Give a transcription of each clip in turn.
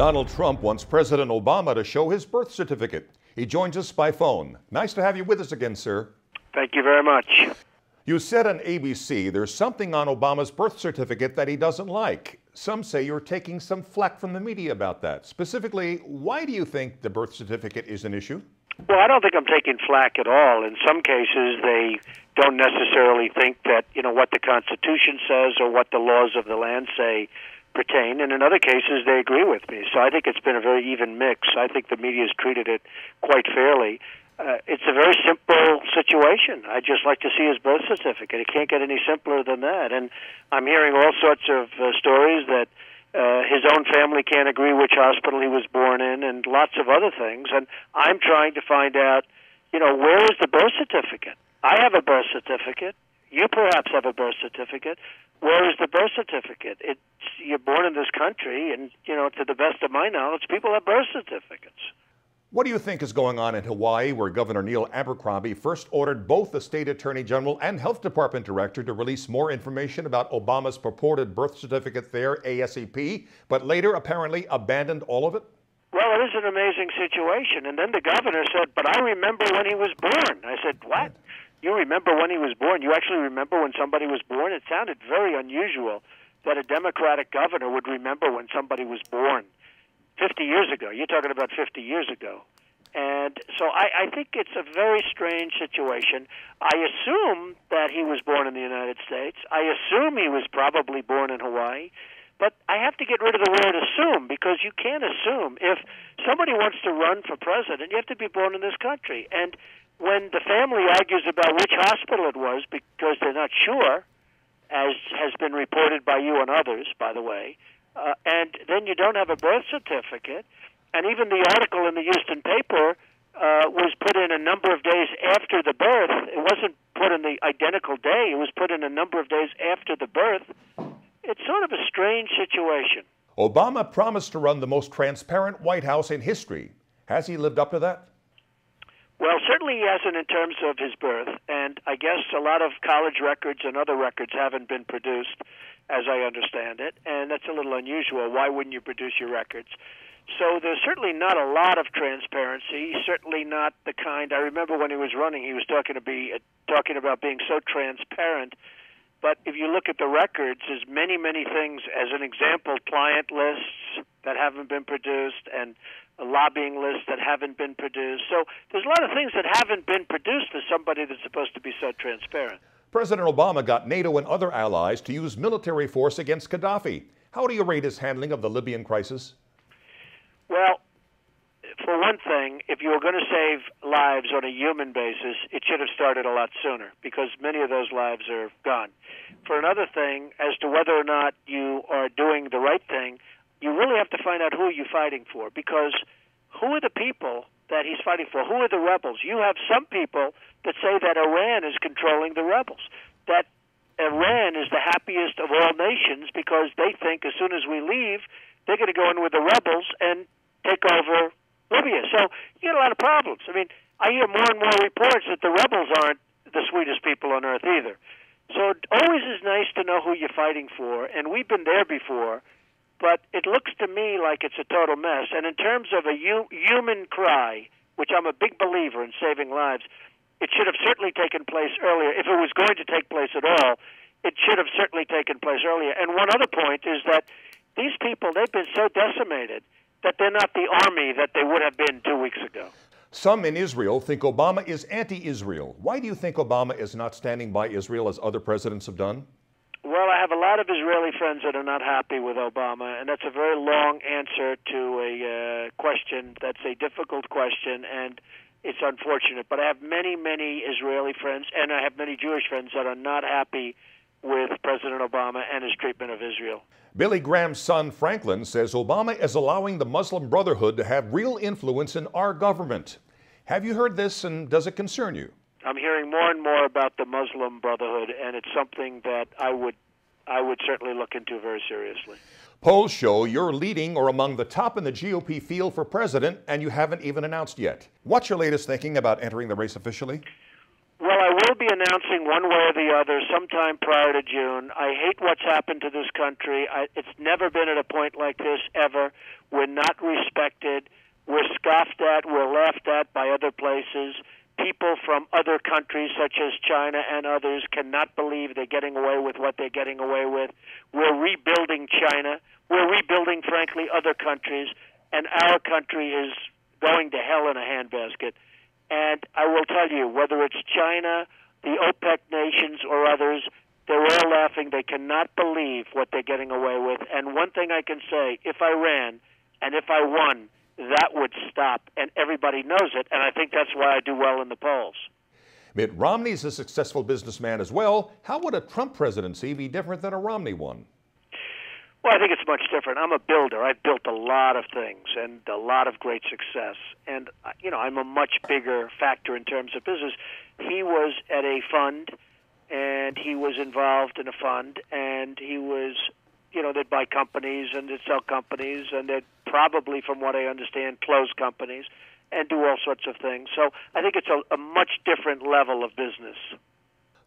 Donald Trump wants President Obama to show his birth certificate. He joins us by phone. Nice to have you with us again, sir. Thank you very much. You said on ABC there's something on Obama's birth certificate that he doesn't like. Some say you're taking some flack from the media about that. Specifically, why do you think the birth certificate is an issue? Well, I don't think I'm taking flack at all. In some cases, they don't necessarily think that, what the Constitution says or what the laws of the land say pertain, and in other cases, they agree with me. So I think it's been a very even mix. I think the media has treated it quite fairly. It's a very simple situation. I'd just like to see his birth certificate. It can't get any simpler than that. And I'm hearing all sorts of stories that his own family can't agree which hospital he was born in and lots of other things. And I'm trying to find out, where is the birth certificate? I have a birth certificate. You perhaps have a birth certificate. Where is the birth certificate? You're born in this country, and, to the best of my knowledge, people have birth certificates. What do you think is going on in Hawaii, where Governor Neil Abercrombie first ordered both the state attorney general and health department director to release more information about Obama's purported birth certificate there ASAP, but later apparently abandoned all of it? Well, it is an amazing situation. And then the governor said, but I remember when he was born. I said, what? You remember when he was born? You actually remember when somebody was born? It sounded very unusual that a Democratic governor would remember when somebody was born 50 years ago. You're talking about 50 years ago. And so I think it's a very strange situation. I assume that he was born in the United States. I assume he was probably born in Hawaii. But I have to get rid of the word assume, because you can't assume. If somebody wants to run for president, you have to be born in this country. And when the family argues about which hospital it was because they're not sure, as has been reported by you and others, by the way, and then you don't have a birth certificate, and even the article in the Houston paper was put in a number of days after the birth. It wasn't put in the identical day. It was put in a number of days after the birth. It's sort of a strange situation. Obama promised to run the most transparent White House in history. Has he lived up to that? Well, certainly he hasn't in terms of his birth, and I guess a lot of college records and other records haven't been produced, as I understand it, and that's a little unusual. Why wouldn't you produce your records? So there's certainly not a lot of transparency, certainly not the kind. I remember when he was running, he was talking about being so transparent. But if you look at the records, there's many, many things. As an example, client lists that haven't been produced and lobbying lists that haven't been produced. So there's a lot of things that haven't been produced for somebody that's supposed to be so transparent. President Obama got NATO and other allies to use military force against Gaddafi. How do you rate his handling of the Libyan crisis? Well, for one thing, if you were going to save lives on a human basis, it should have started a lot sooner, because many of those lives are gone. For another thing, as to whether or not you are doing the right thing, you really have to find out who you're fighting for, because who are the people that he's fighting for? Who are the rebels? You have some people that say that Iran is controlling the rebels, that Iran is the happiest of all nations because they think as soon as we leave, they're going to go in with the rebels and take over Libya. So you get a lot of problems. I mean, I hear more and more reports that the rebels aren't the sweetest people on earth either. So it always is nice to know who you're fighting for, and we've been there before, but it looks to me like it's a total mess. And in terms of a human cry, which I'm a big believer in saving lives, it should have certainly taken place earlier. If it was going to take place at all, it should have certainly taken place earlier. And one other point is that these people, they've been so decimated that they're not the army that they would have been 2 weeks ago. Some in Israel think Obama is anti-Israel. Why do you think Obama is not standing by Israel as other presidents have done? Well, I have a lot of Israeli friends that are not happy with Obama, and that's a very long answer to a question that's a difficult question, and it's unfortunate. But I have many, many Israeli friends, and I have many Jewish friends that are not happy with President Obama and his treatment of Israel. Billy Graham's son, Franklin, says Obama is allowing the Muslim Brotherhood to have real influence in our government. Have you heard this, and does it concern you? I'm hearing more and more about the Muslim Brotherhood, and it's something that I would certainly look into very seriously. Polls show you're leading or among the top in the GOP field for president, and you haven't even announced yet. What's your latest thinking about entering the race officially? Well, I will be announcing one way or the other sometime prior to June. I hate what's happened to this country. It's never been at a point like this ever. We're not respected. We're scoffed at. We're laughed at by other places. People from other countries, such as China and others, cannot believe they're getting away with what they're getting away with. We're rebuilding China. We're rebuilding, frankly, other countries. And our country is going to hell in a handbasket. And I will tell you, whether it's China, the OPEC nations, or others, they're all laughing. They cannot believe what they're getting away with. And one thing I can say, if I ran and if I won, that would stop. And everybody knows it. And I think that's why I do well in the polls. Mitt Romney's a successful businessman as well. How would a Trump presidency be different than a Romney one? Well, I think it's much different. I'm a builder. I've built a lot of things and a lot of great success. And, I'm a much bigger factor in terms of business. He was at a fund, and he was involved in a fund, and he was, they'd buy companies and they'd sell companies, and they'd probably, from what I understand, close companies and do all sorts of things. So I think it's a much different level of business.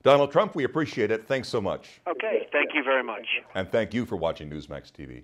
Donald Trump, we appreciate it. Thanks so much. Okay, thank you very much. And thank you for watching Newsmax TV.